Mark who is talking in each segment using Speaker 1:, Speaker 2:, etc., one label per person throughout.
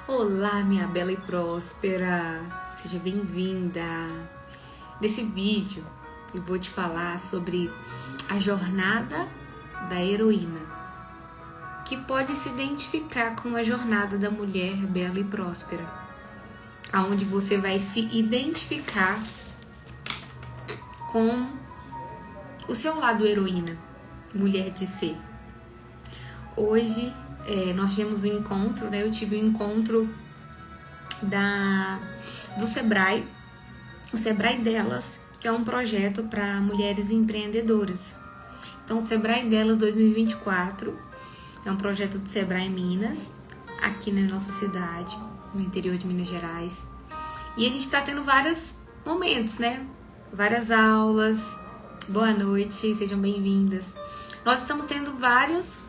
Speaker 1: Olá, minha bela e próspera, seja bem-vinda. Nesse vídeo eu vou te falar sobre a jornada da heroína, que pode se identificar com a jornada da mulher bela e próspera, aonde você vai se identificar com o seu lado heroína, mulher de ser. Hoje nós tivemos um encontro, né? Eu tive um encontro do Sebrae, o Sebrae Delas, que é um projeto para mulheres empreendedoras. Então, o Sebrae Delas 2024 é um projeto do Sebrae Minas, aqui na nossa cidade, no interior de Minas Gerais. E a gente está tendo vários momentos, né? Várias aulas. Boa noite, sejam bem-vindas. Nós estamos tendo várias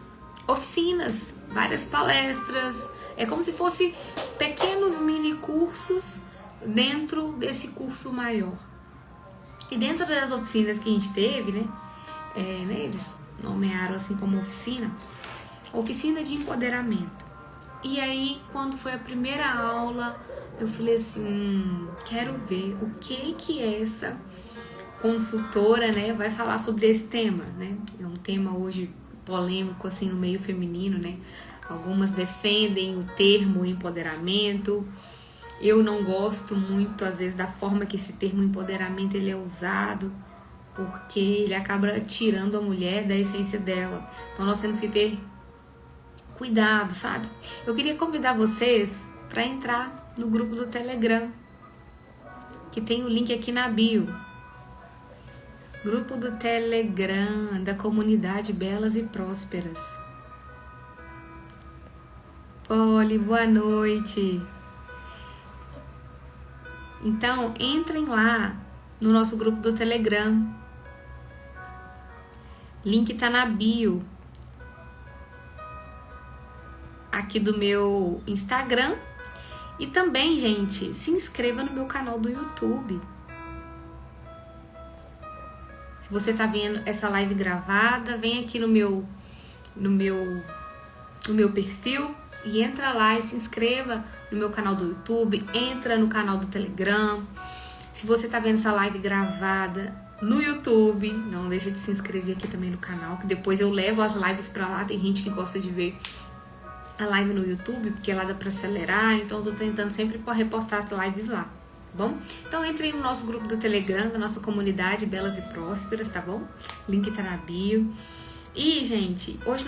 Speaker 1: oficinas, várias palestras. É como se fosse pequenos mini cursos dentro desse curso maior. E dentro das oficinas que a gente teve, né, eles nomearam assim como oficina de empoderamento. E aí, quando foi a primeira aula, eu falei assim, quero ver o que essa consultora, né, vai falar sobre esse tema, né? É um tema hoje polêmico assim no meio feminino, né? Algumas defendem o termo empoderamento. Eu não gosto muito, às vezes, da forma que esse termo empoderamento ele é usado, porque ele acaba tirando a mulher da essência dela. Então nós temos que ter cuidado, sabe? Eu queria convidar vocês para entrar no grupo do Telegram, que tem o link aqui na bio. Grupo do Telegram da comunidade Belas e Prósperas. Poli, boa noite. Então, entrem lá no nosso grupo do Telegram. Link tá na bio. Aqui do meu Instagram. E também, gente, se inscreva no meu canal do YouTube. Se você tá vendo essa live gravada, vem aqui no meu perfil e entra lá e se inscreva no meu canal do YouTube, entra no canal do Telegram. Se você tá vendo essa live gravada no YouTube, não deixa de se inscrever aqui também no canal, que depois eu levo as lives pra lá. Tem gente que gosta de ver a live no YouTube, porque lá dá pra acelerar, então eu tô tentando sempre repostar as lives lá. Bom? Então entre no nosso grupo do Telegram, da nossa comunidade Belas e Prósperas, tá bom? Link tá na bio. E, gente, hoje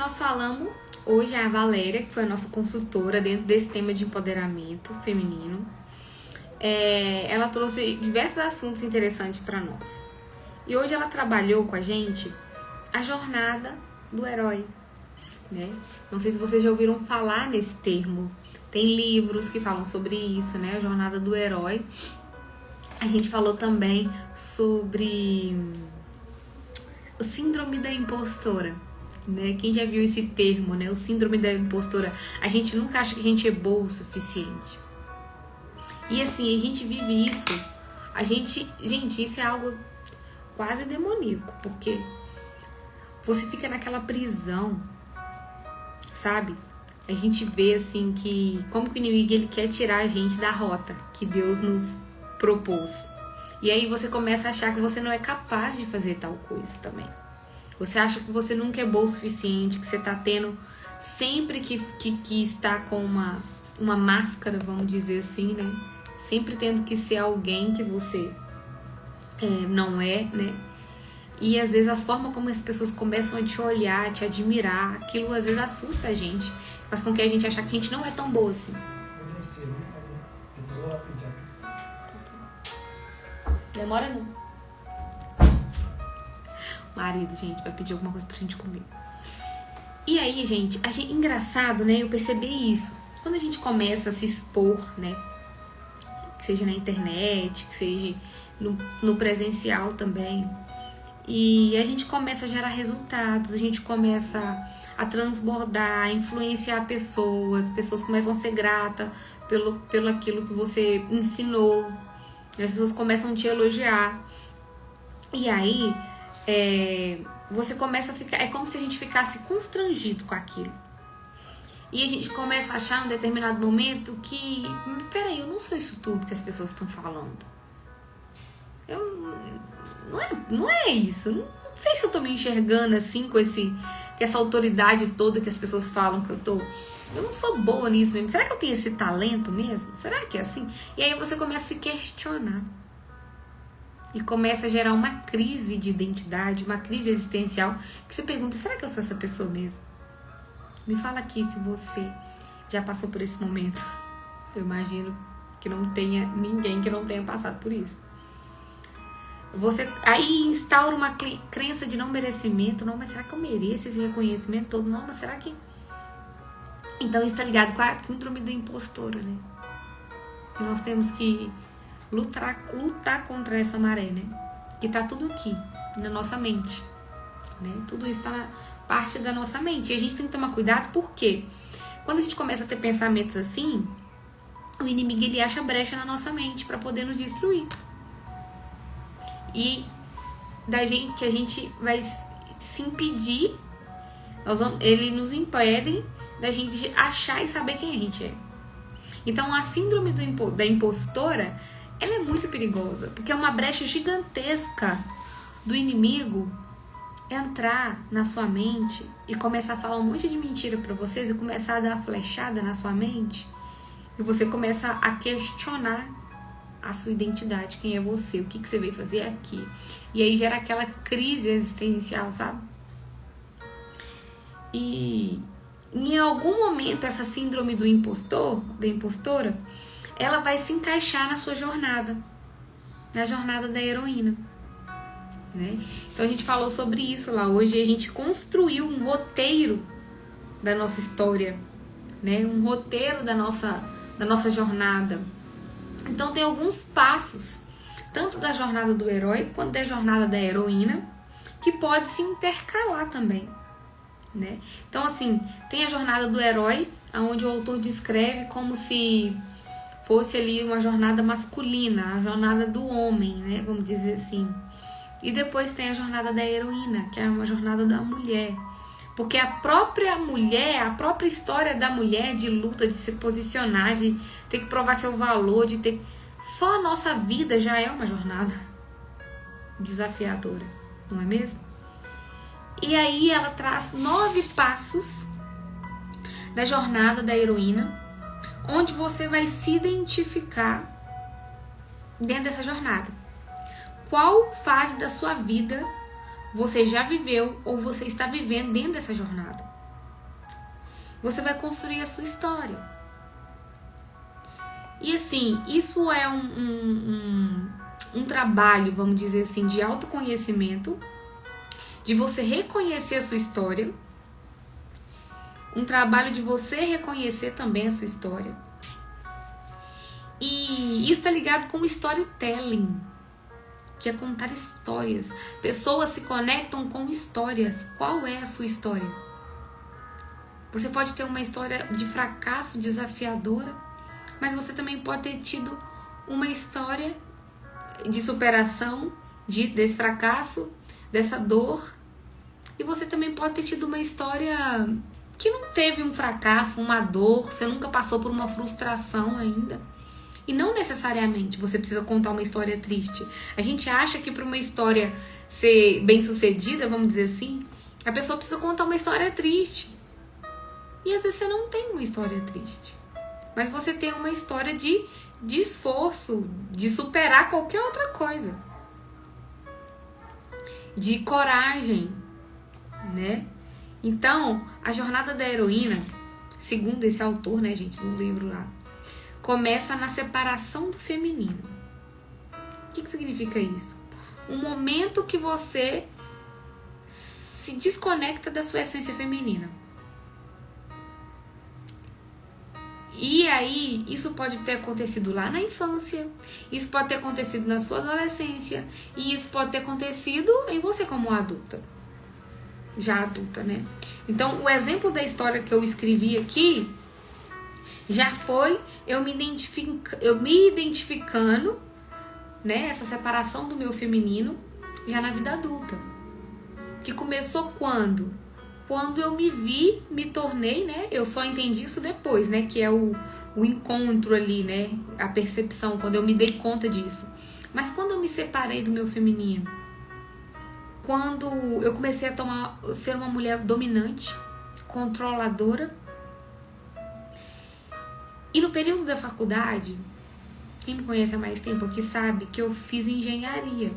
Speaker 1: é a Valéria, que foi a nossa consultora dentro desse tema de empoderamento feminino. Ela trouxe diversos assuntos interessantes para nós. E hoje ela trabalhou com a gente a jornada do herói, né? Não sei se vocês já ouviram falar nesse termo. Tem livros que falam sobre isso, né? A jornada do herói. A gente falou também sobre o síndrome da impostora, né? Quem já viu esse termo, né? O síndrome da impostora. A gente nunca acha que a gente é boa o suficiente. E assim, a gente vive isso. Gente, isso é algo quase demoníaco, porque você fica naquela prisão, sabe? A gente vê assim que como que o inimigo ele quer tirar a gente da rota que Deus nos propôs. E aí você começa a achar que você não é capaz de fazer tal coisa também. Você acha que você nunca é bom o suficiente, que você tá tendo sempre que está com uma máscara, vamos dizer assim, né? Sempre tendo que ser alguém que você não é, né? E às vezes as formas como as pessoas começam a te olhar, a te admirar, aquilo às vezes assusta a gente, faz com que a gente achar que a gente não é tão boa assim. Demora não. Marido, gente, vai pedir alguma coisa pra gente comer. E aí, gente, engraçado, né? Eu percebi isso. Quando a gente começa a se expor, né? Que seja na internet, que seja no presencial também. E a gente começa a gerar resultados, a gente começa a transbordar, a influenciar pessoas começam a ser gratas pelo aquilo que você ensinou. E as pessoas começam a te elogiar. E aí, você começa a ficar... É como se a gente ficasse constrangido com aquilo. E a gente começa a achar em um determinado momento que, peraí, eu não sou isso tudo que as pessoas estão falando. Não é isso. Não sei se eu tô me enxergando assim com essa autoridade toda que as pessoas falam que eu tô. Eu não sou boa nisso mesmo. Será que eu tenho esse talento mesmo? Será que é assim? E aí você começa a se questionar. E começa a gerar uma crise de identidade, uma crise existencial, que você pergunta, será que eu sou essa pessoa mesmo? Me fala aqui se você já passou por esse momento. Eu imagino que não tenha ninguém que não tenha passado por isso. Você aí instaura uma crença de não merecimento. Não, mas será que eu mereço esse reconhecimento todo? Não, mas será que... Então isso está ligado com a síndrome da impostora, né? E nós temos que lutar contra essa maré, né? Que tá tudo aqui, na nossa mente, né? Tudo isso tá na parte da nossa mente. E a gente tem que tomar cuidado, porque quando a gente começa a ter pensamentos assim, o inimigo, ele acha brecha na nossa mente para poder nos destruir. E que a gente vai se impedir, ele nos impede da gente achar e saber quem a gente é. Então a síndrome da impostora, ela é muito perigosa, porque é uma brecha gigantesca do inimigo entrar na sua mente e começar a falar um monte de mentira pra vocês e começar a dar flechada na sua mente, e você começa a questionar a sua identidade, quem é você, o que você veio fazer aqui, e aí gera aquela crise existencial, sabe? E em algum momento essa síndrome da impostora, ela vai se encaixar na sua jornada, na jornada da heroína, né? Então a gente falou sobre isso lá hoje. A gente construiu um roteiro da nossa história, né? Um roteiro da nossa jornada. Então tem alguns passos, tanto da jornada do herói quanto da jornada da heroína, que pode se intercalar também, né? Então assim, tem a jornada do herói, onde o autor descreve como se fosse ali uma jornada masculina, a jornada do homem, né? Vamos dizer assim. E depois tem a jornada da heroína, que é uma jornada da mulher. Porque a própria mulher, a própria história da mulher de luta, de se posicionar, de ter que provar seu valor, de ter... Só a nossa vida já é uma jornada desafiadora, não é mesmo? E aí ela traz 9 passos da jornada da heroína, onde você vai se identificar dentro dessa jornada. Qual fase da sua vida você já viveu ou você está vivendo dentro dessa jornada? Você vai construir a sua história. E assim, isso é um trabalho, vamos dizer assim, de autoconhecimento, de você reconhecer a sua história, um trabalho de você reconhecer também a sua história. E isso está ligado com o storytelling, que é contar histórias. Pessoas se conectam com histórias. Qual é a sua história? Você pode ter uma história de fracasso desafiadora, mas você também pode ter tido uma história de superação desse fracasso, dessa dor. E você também pode ter tido uma história que não teve um fracasso, uma dor, você nunca passou por uma frustração ainda. E não necessariamente você precisa contar uma história triste. A gente acha que para uma história ser bem sucedida, vamos dizer assim, a pessoa precisa contar uma história triste. E às vezes você não tem uma história triste, mas você tem uma história de esforço, de superar qualquer outra coisa, de coragem, né? Então, a jornada da heroína, segundo esse autor, né, gente, no livro lá, começa na separação do feminino. O que significa isso? Um momento que você se desconecta da sua essência feminina. E aí, isso pode ter acontecido lá na infância, isso pode ter acontecido na sua adolescência, e isso pode ter acontecido em você como adulta. Já adulta, né? Então, o exemplo da história que eu escrevi aqui já foi eu me identificando, né, essa separação do meu feminino já na vida adulta. Que começou quando? Quando eu me tornei, né? Eu só entendi isso depois, né? Que é o encontro ali, né? A percepção, quando eu me dei conta disso. Mas quando eu me separei do meu feminino, quando eu comecei a ser uma mulher dominante, controladora, e no período da faculdade, quem me conhece há mais tempo aqui sabe que eu fiz engenharia.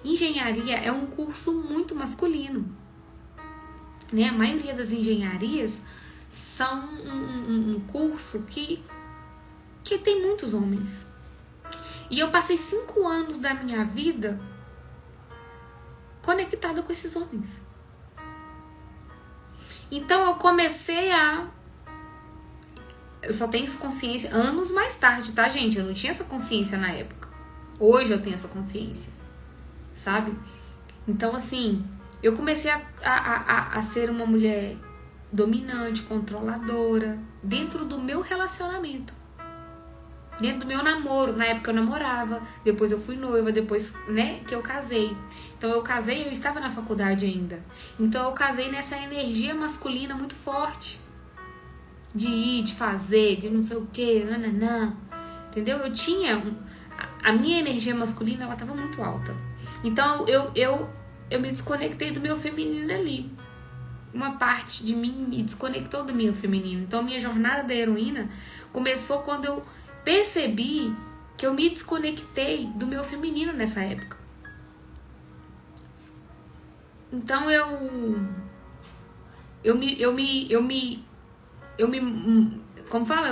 Speaker 1: Engenharia é um curso muito masculino, né? A maioria das engenharias são um curso que tem muitos homens. E eu passei 5 anos da minha vida conectada com esses homens. Então eu comecei eu só tenho essa consciência anos mais tarde, tá, gente? Eu não tinha essa consciência na época. Hoje eu tenho essa consciência, sabe? Então, assim, eu comecei a ser uma mulher dominante, controladora, dentro do meu relacionamento. Dentro do meu namoro. Na época eu namorava, depois eu fui noiva, depois, né, que eu casei. Então eu casei, eu estava na faculdade ainda. Então eu casei nessa energia masculina muito forte. De ir, de fazer, de não sei o que, nananã. Entendeu? Eu tinha... A minha energia masculina, ela estava muito alta. Então eu me desconectei do meu feminino ali. Uma parte de mim me desconectou do meu feminino. Então a minha jornada da heroína começou quando eu percebi que eu me desconectei do meu feminino nessa época. Então eu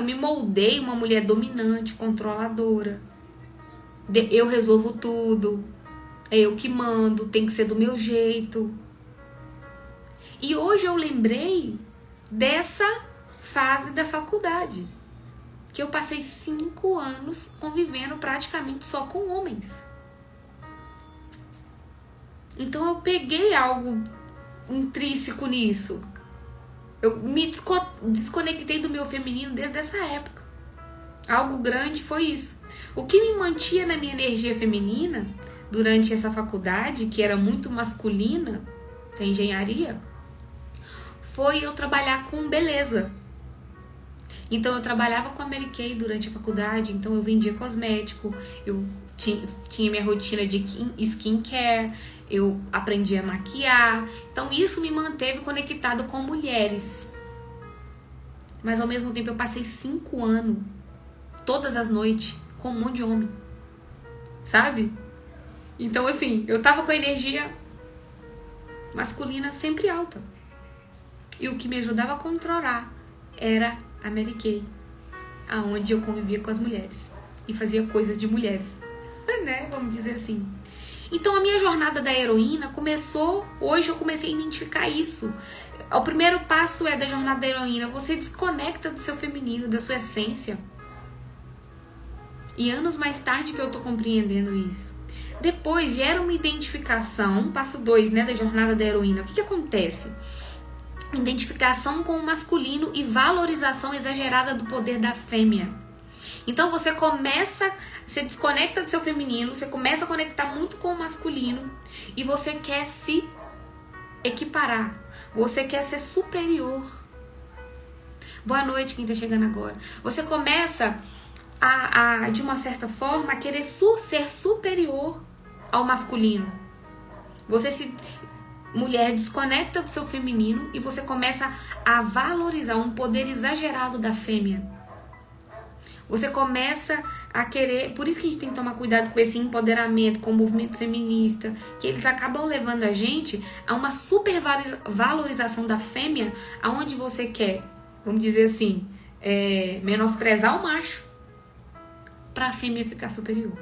Speaker 1: me moldei uma mulher dominante, controladora. Eu resolvo tudo. É eu que mando, tem que ser do meu jeito. E hoje eu lembrei dessa fase da faculdade. Que eu passei 5 anos convivendo praticamente só com homens. Então eu peguei algo intrínseco nisso. Eu me desconectei do meu feminino desde essa época. Algo grande foi isso. O que me mantinha na minha energia feminina durante essa faculdade, que era muito masculina, da engenharia, foi eu trabalhar com beleza. Então eu trabalhava com a Mary Kay durante a faculdade, então eu vendia cosmético, eu tinha minha rotina de skincare, eu aprendi a maquiar. Então isso me manteve conectado com mulheres. Mas ao mesmo tempo eu passei 5 anos, todas as noites, com um monte de homem. Sabe? Então assim, eu tava com a energia masculina sempre alta. E o que me ajudava a controlar era a Mary Kay, aonde eu convivia com as mulheres e fazia coisas de mulheres, né? Vamos dizer assim. Então a minha jornada da heroína começou, hoje eu comecei a identificar isso. O primeiro passo da jornada da heroína, você desconecta do seu feminino, da sua essência. E anos mais tarde que eu tô compreendendo isso. Depois gera uma identificação, passo 2, né, da jornada da heroína. O que acontece? Identificação com o masculino e valorização exagerada do poder da fêmea. Então você desconecta do seu feminino, você começa a conectar muito com o masculino e você quer se equiparar, você quer ser superior. Boa noite quem tá chegando agora. Você começa de uma certa forma, a querer ser superior ao masculino. Mulher, desconecta do seu feminino e você começa a valorizar um poder exagerado da fêmea. Você começa a querer... Por isso que a gente tem que tomar cuidado com esse empoderamento, com o movimento feminista, que eles acabam levando a gente a uma supervalorização da fêmea, aonde você quer, vamos dizer assim, menosprezar o macho para a fêmea ficar superior.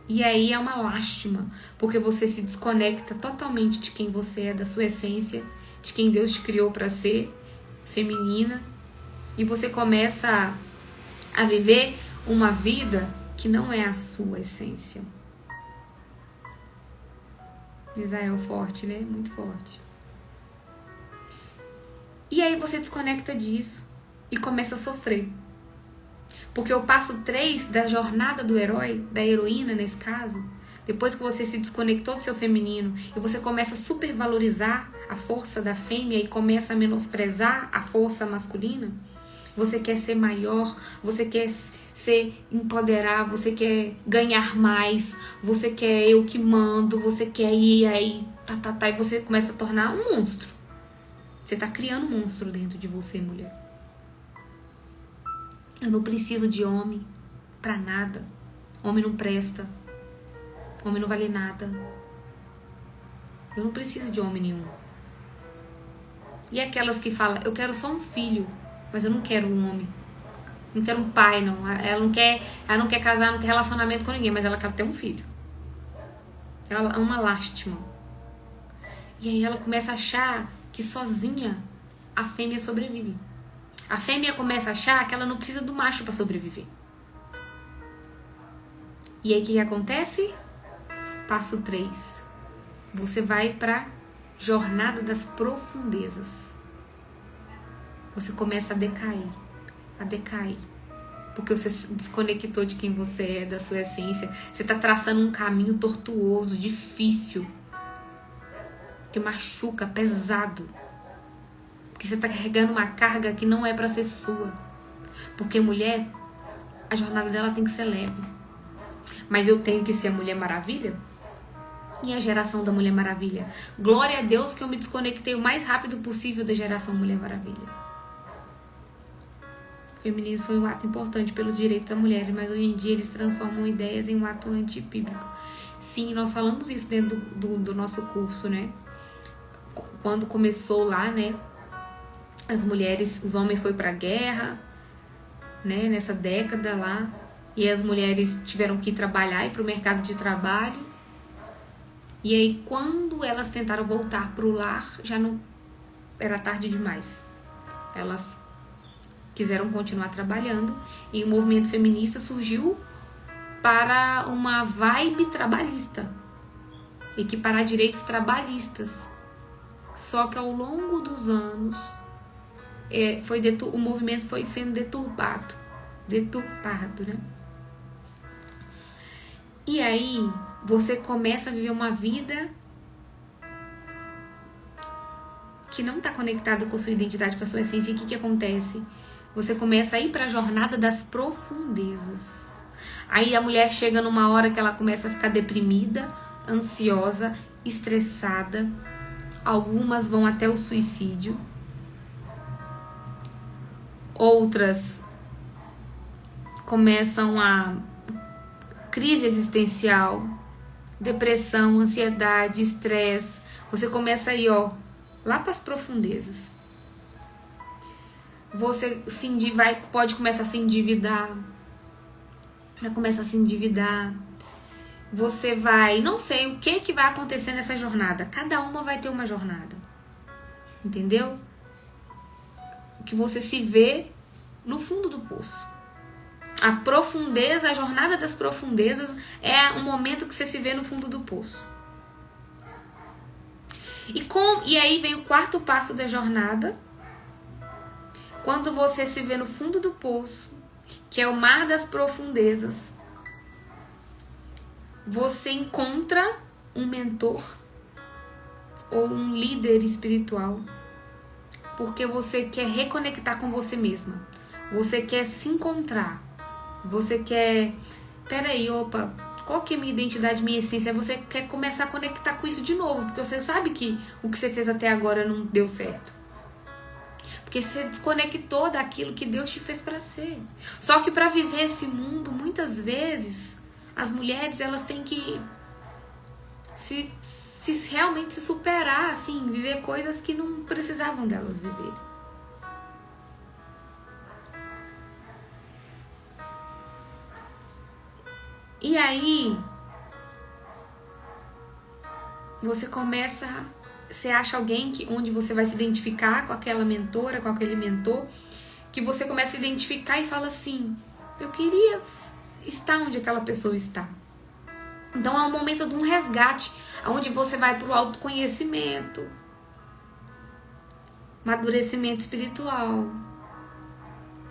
Speaker 1: E aí é uma lástima, porque você se desconecta totalmente de quem você é, da sua essência, de quem Deus te criou para ser, feminina, e você começa a viver uma vida que não é a sua essência. Israel forte, né? Muito forte. E aí você desconecta disso e começa a sofrer. Porque o passo 3 da jornada do herói, da heroína nesse caso, depois que você se desconectou do seu feminino e você começa a supervalorizar a força da fêmea e começa a menosprezar a força masculina, você quer ser maior, você quer se empoderar, você quer ganhar mais, você quer eu que mando, você quer ir aí, e você começa a tornar um monstro. Você tá criando um monstro dentro de você, mulher. Eu não preciso de homem pra nada. Homem não presta. Homem não vale nada. Eu não preciso de homem nenhum. E aquelas que falam, eu quero só um filho, mas eu não quero um homem. Não quero um pai, não. Ela não quer casar, não quer relacionamento com ninguém, mas ela quer ter um filho. Ela é uma lástima. E aí ela começa a achar que sozinha a fêmea sobrevive. A fêmea começa a achar que ela não precisa do macho para sobreviver. E aí o que acontece? Passo 3. Você vai para jornada das profundezas. Você começa a decair. Porque você se desconectou de quem você é, da sua essência. Você está traçando um caminho tortuoso, difícil, que machuca, pesado. Porque você está carregando uma carga que não é para ser sua. Porque mulher, a jornada dela tem que ser leve. Mas eu tenho que ser a Mulher Maravilha? E a geração da Mulher Maravilha? Glória a Deus que eu me desconectei o mais rápido possível da geração Mulher Maravilha. O feminismo foi um ato importante pelo direito da mulher, mas hoje em dia eles transformam ideias em um ato antibíblico. Sim, nós falamos isso dentro do nosso curso, né? Quando começou lá, né? As mulheres, os homens foram pra guerra, né? Nessa década lá. E as mulheres tiveram que trabalhar, ir pro mercado de trabalho. E aí, quando elas tentaram voltar pro lar, já não era tarde demais. Elas quiseram continuar trabalhando e o movimento feminista surgiu para uma vibe trabalhista, equiparar direitos trabalhistas. Só que ao longo dos anos o movimento foi sendo deturpado, né? E aí você começa a viver uma vida que não está conectada com a sua identidade, com a sua essência. E o que acontece? Você começa a ir para a jornada das profundezas. Aí a mulher chega numa hora que ela começa a ficar deprimida, ansiosa, estressada. Algumas vão até o suicídio. Outras começam a crise existencial, depressão, ansiedade, estresse. Você começa a ir, lá para as profundezas. Você pode começar a se endividar. Vai começar a se endividar. Você vai... Não sei o que vai acontecer nessa jornada. Cada uma vai ter uma jornada. Entendeu? Que você se vê no fundo do poço. A profundeza, a jornada das profundezas é um momento que você se vê no fundo do poço. E aí vem o quarto passo da jornada. Quando você se vê no fundo do poço, que é o mar das profundezas, você encontra um mentor ou um líder espiritual, porque você quer reconectar com você mesma. Você quer se encontrar. Você quer... qual que é minha identidade, minha essência? Você quer começar a conectar com isso de novo, porque você sabe que o que você fez até agora não deu certo. Porque você desconectou daquilo que Deus te fez para ser. Só que para viver esse mundo, muitas vezes, as mulheres, elas têm que realmente se superar, assim, viver coisas que não precisavam delas viver. E aí, você acha alguém onde você vai se identificar com aquela mentora, com aquele mentor, que você começa a se identificar e fala assim, eu queria estar onde aquela pessoa está. Então é um momento de um resgate, onde você vai para o autoconhecimento, amadurecimento espiritual,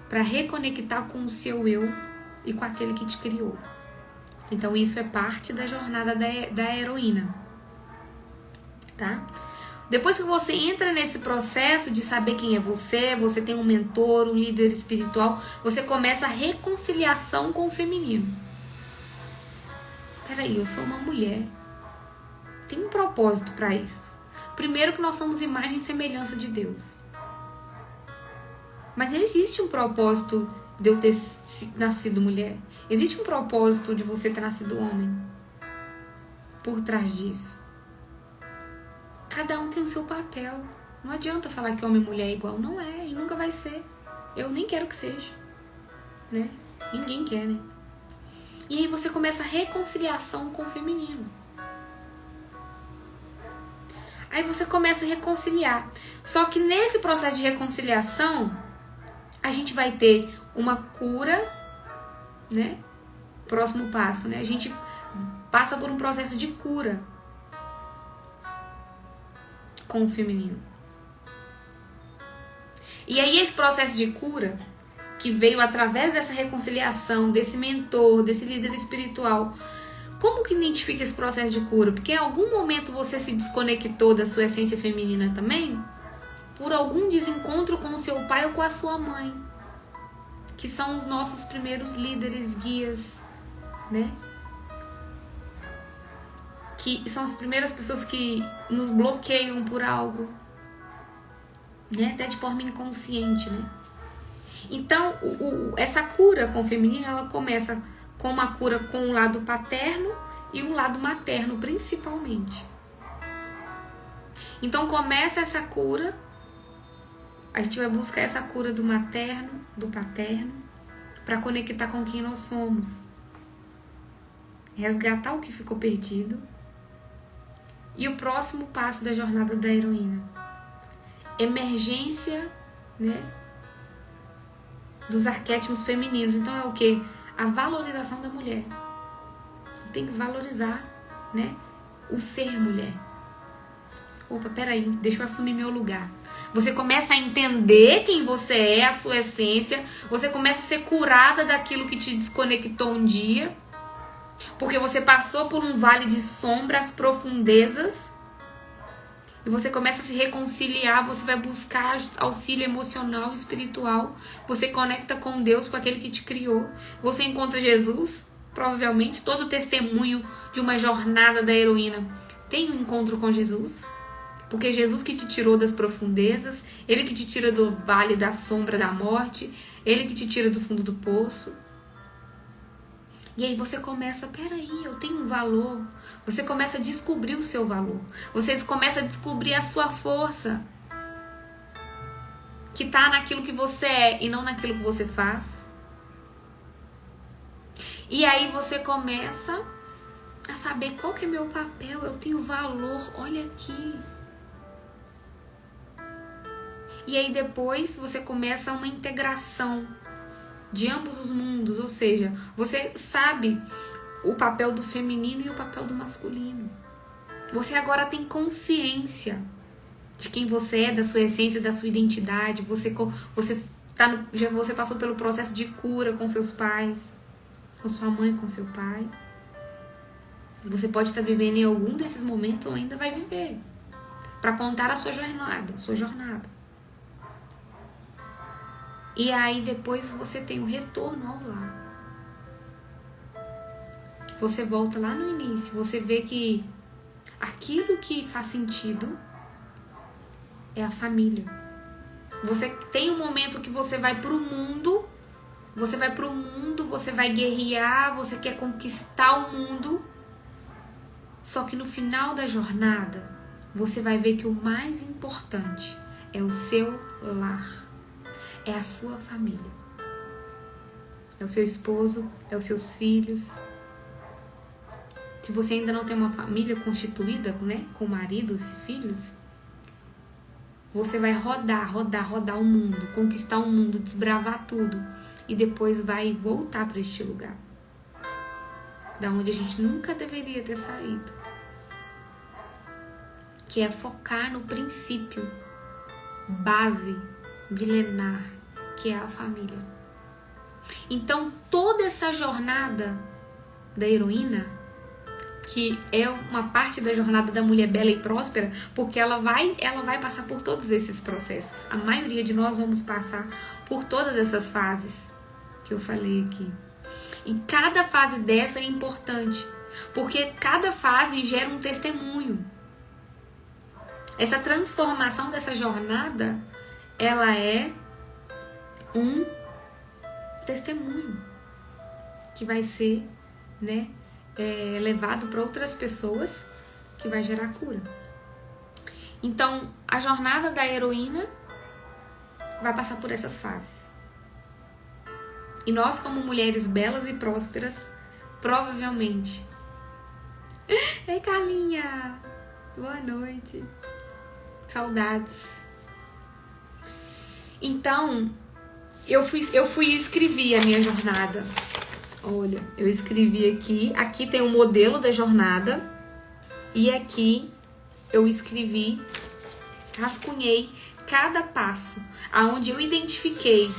Speaker 1: para reconectar com o seu eu e com aquele que te criou. Então isso é parte da jornada da heroína, tá? Depois que você entra nesse processo de saber quem é você tem um mentor, um líder espiritual, você começa a reconciliação com o feminino. Peraí, eu sou uma mulher. Tem um propósito para isso. Primeiro que nós somos imagem e semelhança de Deus. Mas existe um propósito de eu ter nascido mulher. Existe um propósito de você ter nascido homem. Por trás disso. Cada um tem o seu papel. Não adianta falar que homem e mulher é igual. Não é e nunca vai ser. Eu nem quero que seja. Né? Ninguém quer, né? E aí você começa a reconciliação com o feminino. Aí você começa a reconciliar. Só que nesse processo de reconciliação, a gente vai ter uma cura, né? Próximo passo, né? A gente passa por um processo de cura com o feminino. E aí esse processo de cura, que veio através dessa reconciliação, desse mentor, desse líder espiritual, como que identifica esse processo de cura? Porque em algum momento você se desconectou da sua essência feminina também, por algum desencontro com o seu pai ou com a sua mãe, que são os nossos primeiros líderes, guias, né? Que são as primeiras pessoas que nos bloqueiam por algo, né? Até de forma inconsciente, né? Então, essa cura com o feminino, ela começa com uma cura com o lado paterno e o lado materno, principalmente. Então, começa essa cura, a gente vai buscar essa cura do materno, do paterno, para conectar com quem nós somos. Resgatar o que ficou perdido. E o próximo passo da jornada da heroína. Emergência, né, dos arquétipos femininos. Então é o quê? A valorização da mulher. Tem que valorizar, né, o ser mulher. Opa, peraí, deixa eu assumir meu lugar. Você começa a entender quem você é, a sua essência. Você começa a ser curada daquilo que te desconectou um dia. Porque você passou por um vale de sombras, profundezas. E você começa a se reconciliar. Você vai buscar auxílio emocional e espiritual. Você conecta com Deus, com aquele que te criou. Você encontra Jesus. Provavelmente todo testemunho de uma jornada da heroína tem um encontro com Jesus. Porque Jesus que te tirou das profundezas, Ele que te tira do vale da sombra da morte, Ele que te tira do fundo do poço. E aí você começa, peraí, eu tenho um valor. Você começa a descobrir o seu valor. Você começa a descobrir a sua força. Que está naquilo que você é e não naquilo que você faz. E aí você começa a saber qual que é meu papel. Eu tenho valor, olha aqui. E aí depois você começa uma integração de ambos os mundos, ou seja, você sabe o papel do feminino e o papel do masculino. Você agora tem consciência de quem você é, da sua essência, da sua identidade. Você passou pelo processo de cura com seus pais, com sua mãe, com seu pai. Você pode estar vivendo em algum desses momentos ou ainda vai viver, para contar a sua jornada. E aí depois você tem o retorno ao lar. Você volta lá no início, você vê que aquilo que faz sentido é a família. Você tem um momento que você vai pro mundo, você vai guerrear, você quer conquistar o mundo. Só que no final da jornada, você vai ver que o mais importante é o seu lar. É a sua família. É o seu esposo, é os seus filhos. Se você ainda não tem uma família constituída, né, com maridos e filhos, você vai rodar o mundo, conquistar o mundo, desbravar tudo e depois vai voltar para este lugar, da onde a gente nunca deveria ter saído, que é focar no princípio base milenar, que é a família. Então toda essa jornada, da heroína, que é uma parte da jornada da mulher bela e próspera, porque ela vai passar por todos esses processos. A maioria de nós vamos passar por todas essas fases que eu falei aqui. E cada fase dessa é importante, porque cada fase gera um testemunho. Essa transformação dessa jornada, ela é um testemunho que vai ser, né, levado para outras pessoas, que vai gerar cura. Então, a jornada da heroína vai passar por essas fases. E nós, como mulheres belas e prósperas, provavelmente... Ei, Carlinha! Boa noite! Saudades! Então, eu fui e escrevi a minha jornada. Olha, eu escrevi aqui. Aqui tem o modelo da jornada. E aqui eu escrevi, rascunhei cada passo, aonde eu identifiquei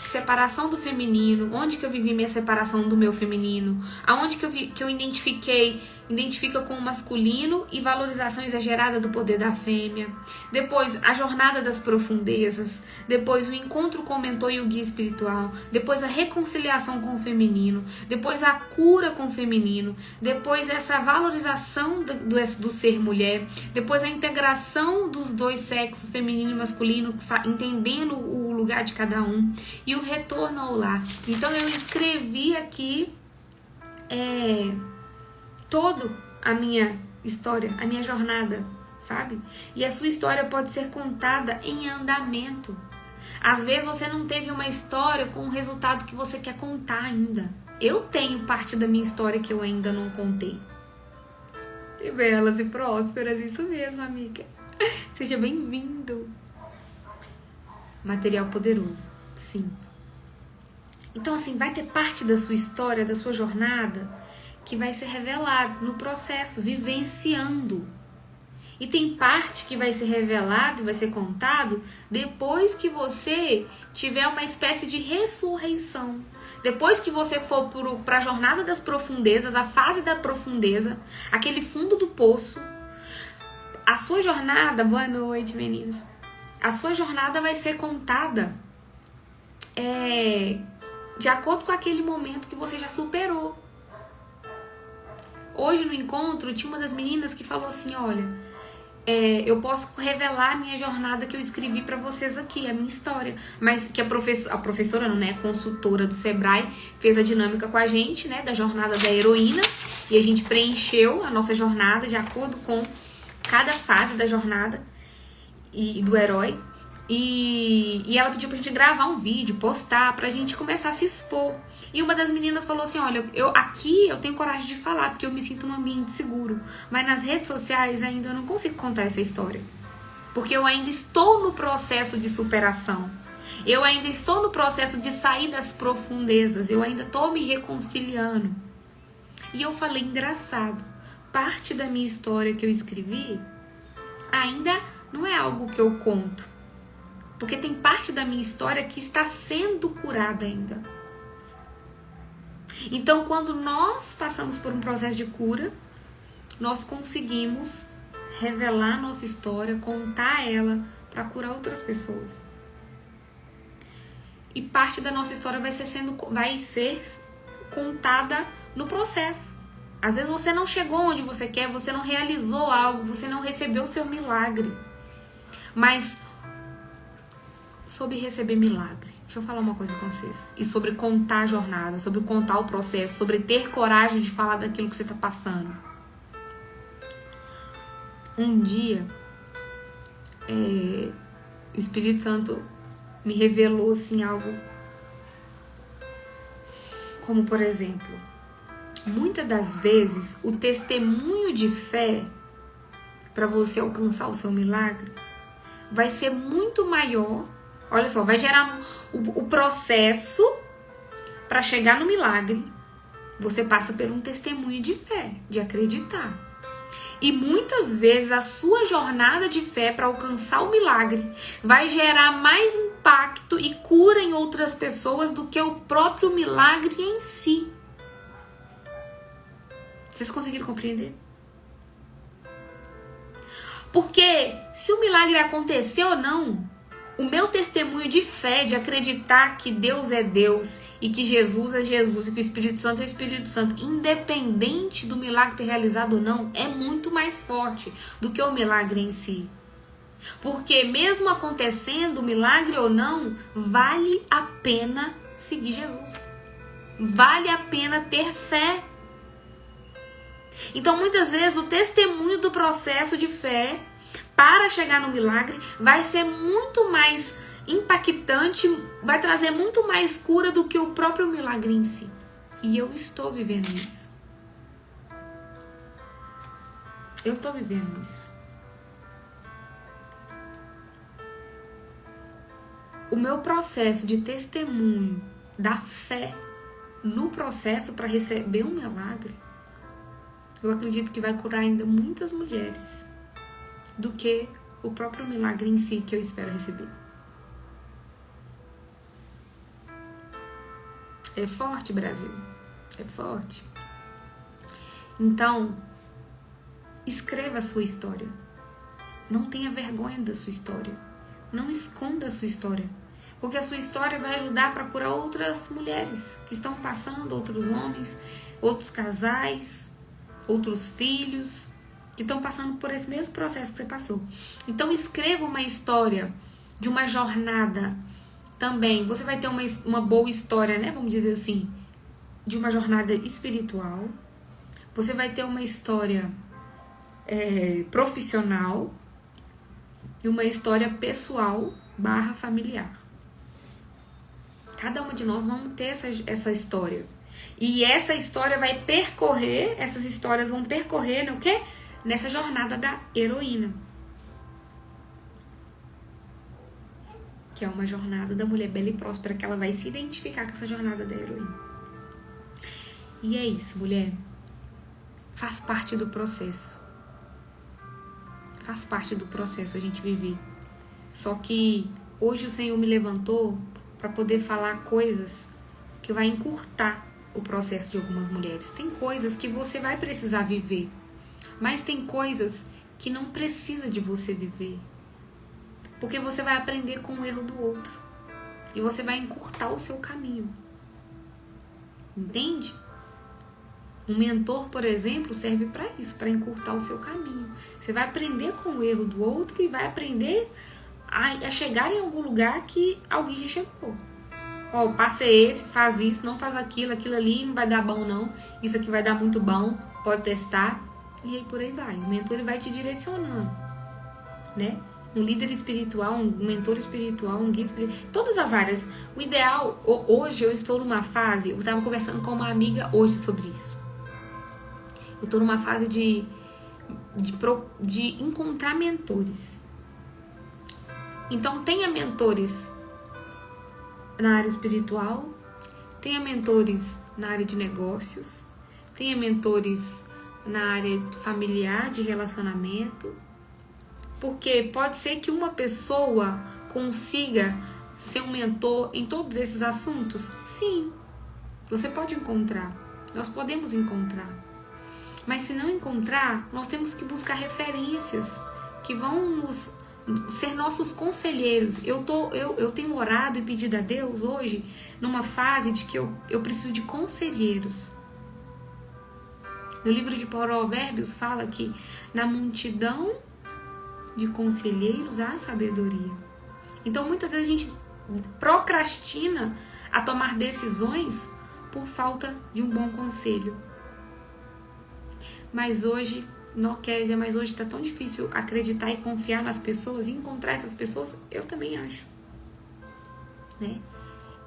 Speaker 1: separação do feminino, onde que eu vivi minha separação do meu feminino, aonde que eu identifica com o masculino e valorização exagerada do poder da fêmea. Depois, a jornada das profundezas. Depois, o encontro com o mentor e o guia espiritual. Depois, a reconciliação com o feminino. Depois, a cura com o feminino. Depois, essa valorização do ser mulher. Depois, a integração dos dois sexos, feminino e masculino, entendendo o lugar de cada um. E o retorno ao lar. Então, eu escrevi aqui... toda a minha história, a minha jornada, sabe? E a sua história pode ser contada em andamento. Às vezes você não teve uma história com o resultado que você quer contar ainda. Eu tenho parte da minha história que eu ainda não contei. Que belas e prósperas, isso mesmo, amiga. Seja bem-vindo. Material poderoso, sim. Então, assim, vai ter parte da sua história, da sua jornada, que vai ser revelado no processo, vivenciando. E tem parte que vai ser revelado e vai ser contado depois que você tiver uma espécie de ressurreição. Depois que você for para a jornada das profundezas, a fase da profundeza, aquele fundo do poço, a sua jornada, boa noite, meninas, a sua jornada vai ser contada de acordo com aquele momento que você já superou. Hoje no encontro tinha uma das meninas que falou assim, olha, eu posso revelar a minha jornada que eu escrevi para vocês aqui, a minha história, mas que a professora, não, né, a consultora do Sebrae fez a dinâmica com a gente, né, da jornada da heroína, e a gente preencheu a nossa jornada de acordo com cada fase da jornada e do herói. E ela pediu pra gente gravar um vídeo, postar, pra gente começar a se expor. E uma das meninas falou assim, olha, aqui eu tenho coragem de falar, porque eu me sinto num ambiente seguro. Mas nas redes sociais ainda eu não consigo contar essa história. Porque eu ainda estou no processo de superação. Eu ainda estou no processo de sair das profundezas. Eu ainda estou me reconciliando. E eu falei, engraçado, parte da minha história que eu escrevi ainda não é algo que eu conto. Porque tem parte da minha história que está sendo curada ainda. Então, quando nós passamos por um processo de cura, nós conseguimos revelar nossa história, contar ela para curar outras pessoas. E parte da nossa história vai ser contada no processo. Às vezes você não chegou onde você quer, você não realizou algo, você não recebeu o seu milagre. Mas sobre receber milagre, deixa eu falar uma coisa com vocês. E sobre contar a jornada, sobre contar o processo, sobre ter coragem de falar daquilo que você está passando. Um dia, o Espírito Santo me revelou assim algo como, por exemplo, muitas das vezes o testemunho de fé para você alcançar o seu milagre vai ser muito maior. Olha só, vai gerar o processo para chegar no milagre. Você passa por um testemunho de fé, de acreditar. E muitas vezes a sua jornada de fé para alcançar o milagre vai gerar mais impacto e cura em outras pessoas do que o próprio milagre em si. Vocês conseguiram compreender? Porque se o milagre aconteceu ou não, o meu testemunho de fé, de acreditar que Deus é Deus e que Jesus é Jesus e que o Espírito Santo é o Espírito Santo, independente do milagre ter realizado ou não, é muito mais forte do que o milagre em si. Porque mesmo acontecendo, milagre ou não, vale a pena seguir Jesus. Vale a pena ter fé. Então, muitas vezes, o testemunho do processo de fé para chegar no milagre vai ser muito mais impactante, vai trazer muito mais cura do que o próprio milagre em si. E eu estou vivendo isso. Eu estou vivendo isso. O meu processo de testemunho da fé no processo para receber um milagre, eu acredito que vai curar ainda muitas mulheres do que o próprio milagre em si que eu espero receber. É forte, Brasil. É forte. Então, escreva a sua história. Não tenha vergonha da sua história. Não esconda a sua história. Porque a sua história vai ajudar para curar outras mulheres que estão passando, outros homens, outros casais, outros filhos que estão passando por esse mesmo processo que você passou. Então escreva uma história de uma jornada também. Você vai ter uma boa história, né? Vamos dizer assim, de uma jornada espiritual. Você vai ter uma história profissional e uma história pessoal / familiar. Cada uma de nós vamos ter essa história. E essa história vai percorrer, essas histórias vão percorrer no quê? Nessa jornada da heroína. Que é uma jornada da mulher bela e próspera, que ela vai se identificar com essa jornada da heroína. E é isso, mulher. Faz parte do processo. Faz parte do processo a gente viver. Só que hoje o Senhor me levantou para poder falar coisas que vai encurtar o processo de algumas mulheres. Tem coisas que você vai precisar viver, mas tem coisas que não precisa de você viver, porque você vai aprender com o erro do outro e você vai encurtar o seu caminho. Entende? Um mentor, por exemplo, serve para isso, para encurtar o seu caminho. Você vai aprender com o erro do outro e vai aprender a chegar em algum lugar que alguém já chegou. Ó, passe esse, faz isso, não faz aquilo, aquilo ali não vai dar bom não, isso aqui vai dar muito bom, pode testar, e aí por aí vai. O mentor ele vai te direcionando, né? Um líder espiritual, um mentor espiritual, um guia espiritual, todas as áreas. O ideal, hoje eu estou numa fase, eu estava conversando com uma amiga hoje sobre isso. Eu estou numa fase de encontrar mentores. Então tenha mentores na área espiritual, tenha mentores na área de negócios, tenha mentores na área familiar, de relacionamento, porque pode ser que uma pessoa consiga ser um mentor em todos esses assuntos. Sim, você pode encontrar, nós podemos encontrar, mas se não encontrar, nós temos que buscar referências que vão ser nossos conselheiros. Eu tenho orado e pedido a Deus hoje numa fase de que eu preciso de conselheiros. No livro de Provérbios fala que na multidão de conselheiros há sabedoria. Então muitas vezes a gente procrastina a tomar decisões por falta de um bom conselho. Mas hoje está tão difícil acreditar e confiar nas pessoas e encontrar essas pessoas, eu também acho, né?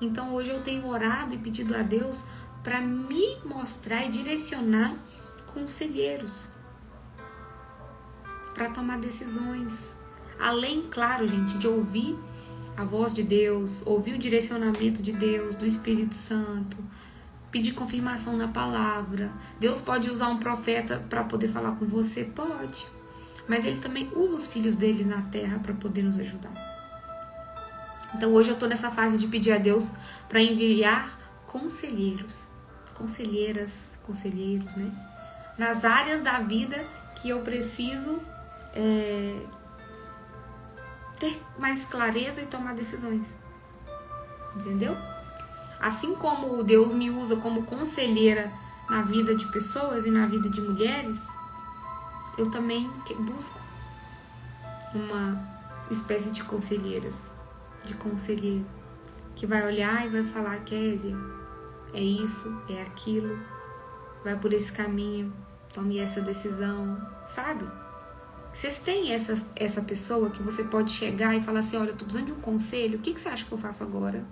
Speaker 1: Então hoje eu tenho orado e pedido a Deus para me mostrar e direcionar conselheiros para tomar decisões. Além, claro, gente, de ouvir a voz de Deus, ouvir o direcionamento de Deus, do Espírito Santo, pedir confirmação na palavra. Deus pode usar um profeta para poder falar com você? Pode. Mas ele também usa os filhos dele na terra para poder nos ajudar. Então hoje eu estou nessa fase de pedir a Deus para enviar conselheiros, conselheiras, conselheiros, né? nas áreas da vida que eu preciso ter mais clareza e tomar decisões. Entendeu? Assim como Deus me usa como conselheira na vida de pessoas e na vida de mulheres, eu também busco uma espécie de conselheiras, de conselheiro, que vai olhar e vai falar: Kézia, é isso, é aquilo, vai por esse caminho, tome essa decisão, sabe? Vocês têm essa pessoa que você pode chegar e falar assim: olha, eu tô precisando de um conselho, o que você acha que eu faço agora?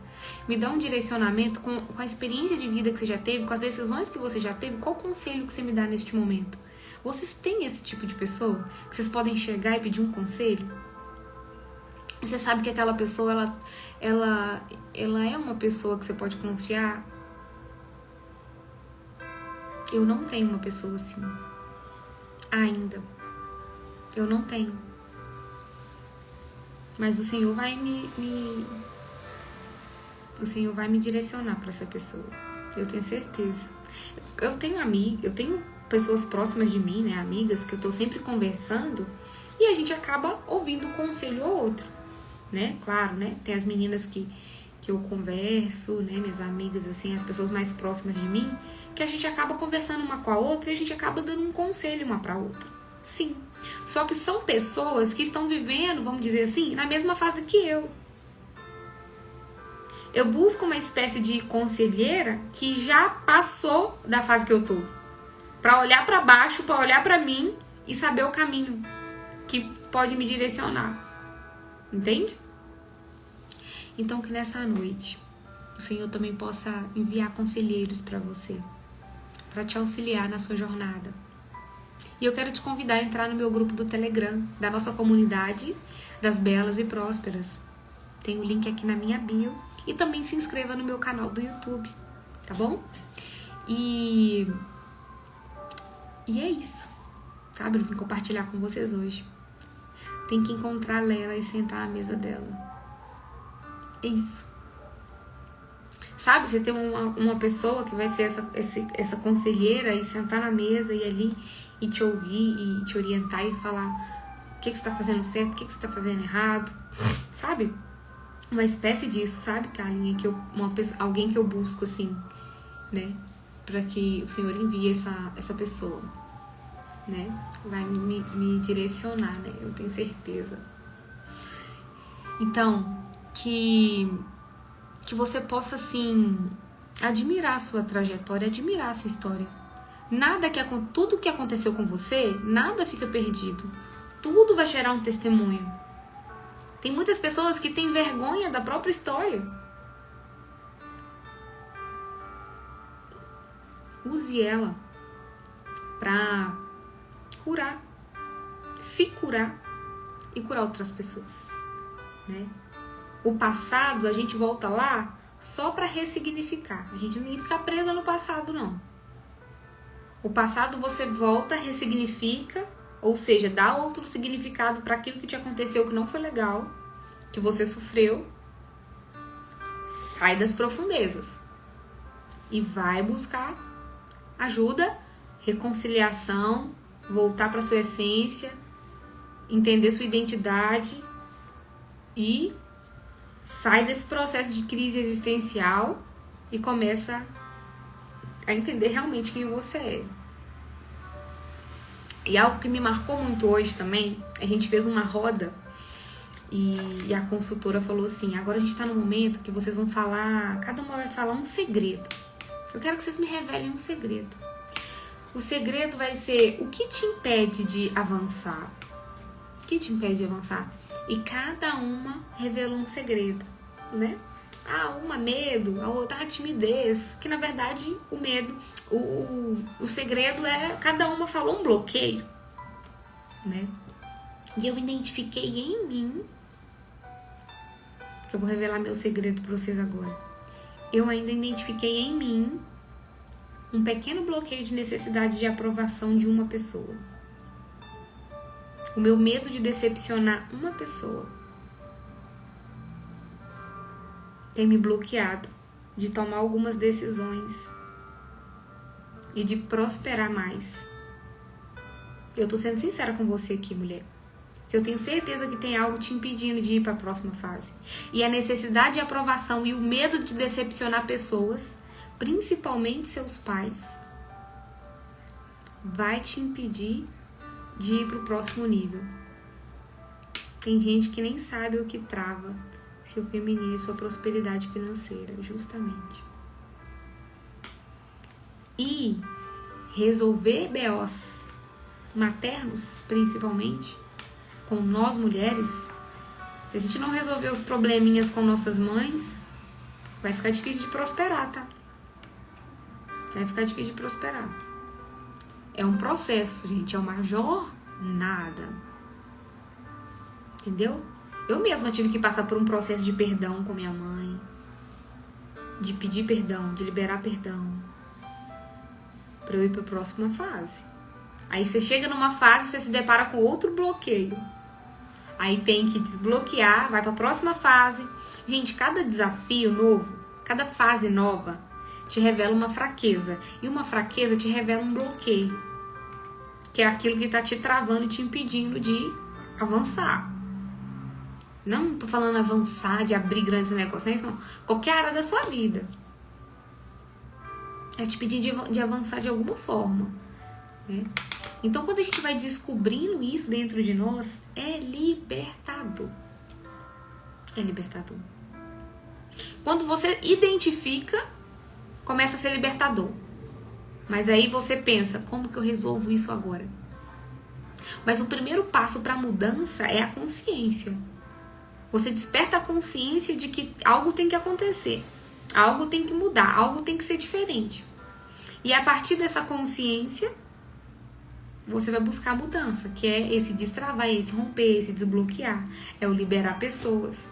Speaker 1: Me dá um direcionamento com a experiência de vida que você já teve, com as decisões que você já teve, qual conselho que você me dá neste momento? Vocês têm esse tipo de pessoa que vocês podem chegar e pedir um conselho? E você sabe que aquela pessoa, ela é uma pessoa que você pode confiar? Eu não tenho uma pessoa assim. Ainda. Eu não tenho. Mas o Senhor vai o Senhor vai me direcionar para essa pessoa. Eu tenho certeza. Eu tenho pessoas próximas de mim, né, amigas, que eu tô sempre conversando, e a gente acaba ouvindo um conselho ou outro, né? Claro, né? Tem as meninas que eu converso, né, minhas amigas, assim, as pessoas mais próximas de mim, que a gente acaba conversando uma com a outra e a gente acaba dando um conselho uma para outra. Sim. Só que são pessoas que estão vivendo, vamos dizer assim, na mesma fase que eu. Eu busco uma espécie de conselheira que já passou da fase que eu tô, para olhar para baixo, para olhar para mim e saber o caminho que pode me direcionar. Entende? Então que nessa noite o Senhor também possa enviar conselheiros para você, para te auxiliar na sua jornada. E eu quero te convidar a entrar no meu grupo do Telegram, da nossa comunidade das Belas e Prósperas. Tem o link aqui na minha bio. E também se inscreva no meu canal do YouTube, tá bom? E é isso, sabe? Eu vim compartilhar com vocês hoje. Tem que encontrar Lela e sentar à mesa dela. É isso. Sabe? Você tem uma pessoa que vai ser essa conselheira e sentar na mesa e ali e te ouvir e te orientar e falar o que você tá fazendo certo, o que você tá fazendo errado, sabe? Uma espécie disso, sabe, Carlinha? Alguém que eu busco, assim, né? Pra que o Senhor envie essa pessoa, né? Vai me direcionar, né? Eu tenho certeza. Então, que você possa, assim, admirar a sua trajetória, admirar essa história. Tudo que aconteceu com você, nada fica perdido. Tudo vai gerar um testemunho. Tem muitas pessoas que têm vergonha da própria história. Use ela para curar, se curar e curar outras pessoas, né? O passado, a gente volta lá só para ressignificar. A gente não tem que ficar presa no passado, não. O passado você volta, ressignifica, ou seja, dá outro significado para aquilo que te aconteceu que não foi legal, que você sofreu, sai das profundezas e vai buscar ajuda, reconciliação, voltar para sua essência, entender sua identidade e sai desse processo de crise existencial e começa a entender realmente quem você é. E algo que me marcou muito hoje também, a gente fez uma roda e a consultora falou assim: agora a gente tá no momento que vocês vão falar, cada uma vai falar um segredo. Eu quero que vocês me revelem um segredo. O segredo vai ser o que te impede de avançar. O que te impede de avançar? E cada uma revelou um segredo, né? Uma medo, a outra timidez, que na verdade o medo, o segredo é, cada uma falou um bloqueio, né? E eu identifiquei em mim, que eu vou revelar meu segredo para vocês agora. Eu ainda identifiquei em mim um pequeno bloqueio de necessidade de aprovação de uma pessoa. O meu medo de decepcionar uma pessoa tem me bloqueado de tomar algumas decisões e de prosperar mais Eu tô sendo sincera com você aqui, mulher. Eu tenho certeza que tem algo te impedindo de ir para a próxima fase. E a necessidade de aprovação e o medo de decepcionar pessoas, principalmente seus pais, vai te impedir de ir para o próximo nível. Tem gente que nem sabe o que trava seu feminino e sua prosperidade financeira, justamente. E resolver BOs maternos, principalmente, com nós mulheres, se a gente não resolver os probleminhas com nossas mães, vai ficar difícil de prosperar, tá? Vai ficar difícil de prosperar. É um processo, gente, é uma jornada. Entendeu? Eu mesma tive que passar por um processo de perdão com minha mãe, de pedir perdão, de liberar perdão, pra eu ir pra próxima fase. Aí você chega numa fase, você se depara com outro bloqueio. Aí tem que desbloquear, vai pra próxima fase. Gente, cada desafio novo, cada fase nova, te revela uma fraqueza. E uma fraqueza te revela um bloqueio, que é aquilo que tá te travando e te impedindo de avançar. Não tô falando avançar, de abrir grandes negócios, não. Qualquer área da sua vida. É te pedir de avançar de alguma forma, né? Então, quando a gente vai descobrindo isso dentro de nós, é libertador. É libertador. Quando você identifica, começa a ser libertador. Mas aí você pensa, como que eu resolvo isso agora? Mas o primeiro passo para a mudança é a consciência. Você desperta a consciência de que algo tem que acontecer. Algo tem que mudar, algo tem que ser diferente. E a partir dessa consciência, você vai buscar a mudança, que é esse destravar, esse romper, esse desbloquear. É o liberar pessoas.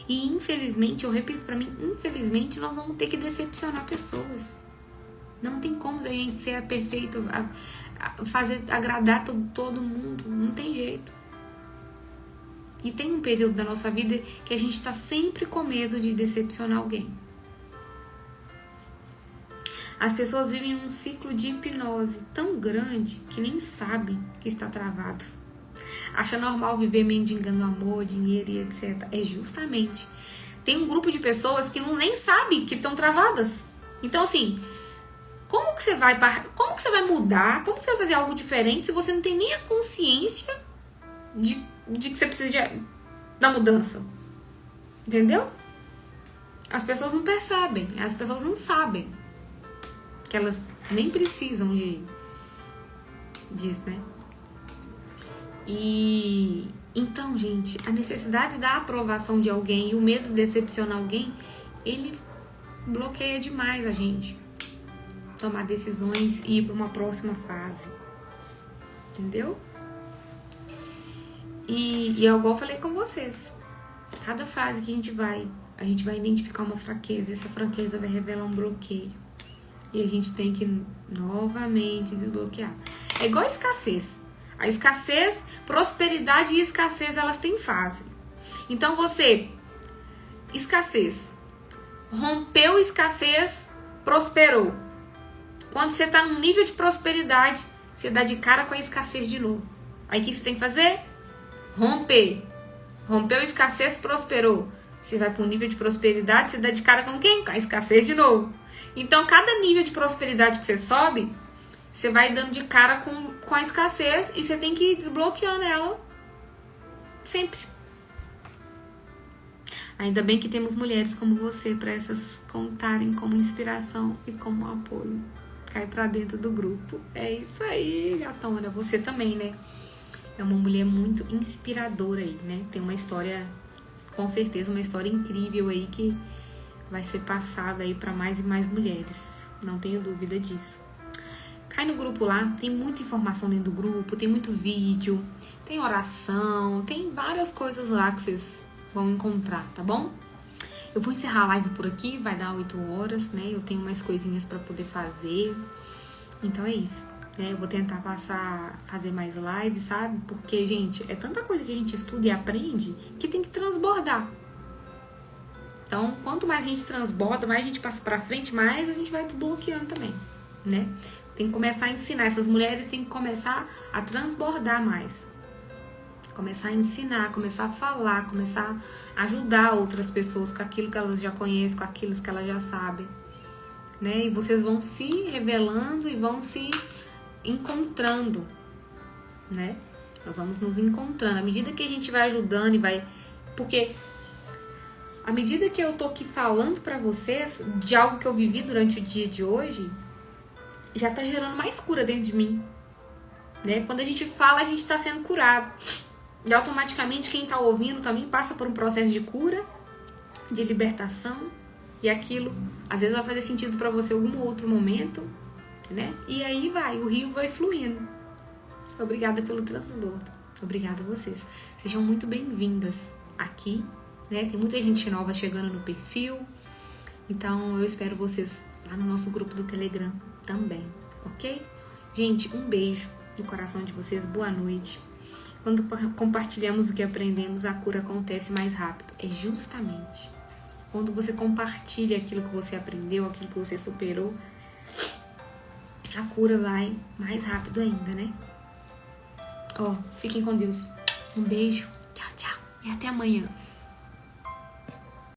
Speaker 1: E infelizmente, eu repito pra mim, infelizmente nós vamos ter que decepcionar pessoas. Não tem como a gente ser perfeito, fazer agradar todo mundo. Não tem jeito. E tem um período da nossa vida que a gente tá sempre com medo de decepcionar alguém. As pessoas vivem num ciclo de hipnose tão grande que nem sabem que está travado. Acha normal viver mendigando amor, dinheiro e etc. É justamente. Tem um grupo de pessoas que nem sabem que estão travadas. Então, assim, como que você vai mudar? Como que você vai fazer algo diferente se você não tem nem a consciência de que você precisa da mudança? Entendeu? As pessoas não percebem, as pessoas não sabem que elas nem precisam disso, né? E então, gente, a necessidade da aprovação de alguém e o medo de decepcionar alguém, ele bloqueia demais a gente tomar decisões e ir para uma próxima fase. Entendeu? E eu, igual eu falei com vocês, cada fase que a gente vai identificar uma fraqueza, essa fraqueza vai revelar um bloqueio. E a gente tem que novamente desbloquear. É igual a escassez. A escassez, prosperidade e escassez, elas têm fase. Então escassez, rompeu escassez, prosperou. Quando você tá num nível de prosperidade, você dá de cara com a escassez de novo. Aí o que você tem que fazer? Romper. Rompeu escassez, prosperou. Você vai para um nível de prosperidade, você dá de cara com quem? Com a escassez de novo. Então, cada nível de prosperidade que você sobe, você vai dando de cara com a escassez e você tem que ir desbloqueando ela sempre. Ainda bem que temos mulheres como você para essas contarem como inspiração e como apoio. Cai pra dentro do grupo. É isso aí, gatona. Você também, né? É uma mulher muito inspiradora aí, né? Tem uma história, com certeza, uma história incrível aí que vai ser passada aí para mais e mais mulheres. Não tenho dúvida disso. Cai no grupo lá, tem muita informação dentro do grupo, tem muito vídeo, tem oração, tem várias coisas lá que vocês vão encontrar, tá bom? Eu vou encerrar a live por aqui, vai dar 8 horas, né? Eu tenho mais coisinhas para poder fazer. Então é isso, né? Eu vou tentar fazer mais lives, sabe? Porque, gente, é tanta coisa que a gente estuda e aprende que tem que transbordar. Então, quanto mais a gente transborda, mais a gente passa pra frente, mais a gente vai desbloqueando também. né? Tem que começar a ensinar. Essas mulheres têm que começar a transbordar mais. Começar a ensinar, começar a falar, começar a ajudar outras pessoas com aquilo que elas já conhecem, com aquilo que elas já sabem, né? E vocês vão se revelando e vão se encontrando, né? Nós vamos nos encontrando. À medida que a gente vai ajudando e vai... Porque à medida que eu tô aqui falando pra vocês de algo que eu vivi durante o dia de hoje, já tá gerando mais cura dentro de mim, né? Quando a gente fala, a gente tá sendo curado. E automaticamente quem tá ouvindo também passa por um processo de cura, de libertação. E aquilo, às vezes, vai fazer sentido pra você em algum outro momento, né? E aí o rio vai fluindo. Obrigada pelo transbordo. Obrigada a vocês. Sejam muito bem-vindas aqui, né? Tem muita gente nova chegando no perfil. Então, eu espero vocês lá no nosso grupo do Telegram também, ok? Gente, um beijo no coração de vocês. Boa noite. Quando compartilhamos o que aprendemos, a cura acontece mais rápido. É justamente quando você compartilha aquilo que você aprendeu, aquilo que você superou, a cura vai mais rápido ainda, né? Ó, fiquem com Deus. Um beijo. Tchau, tchau. E até amanhã.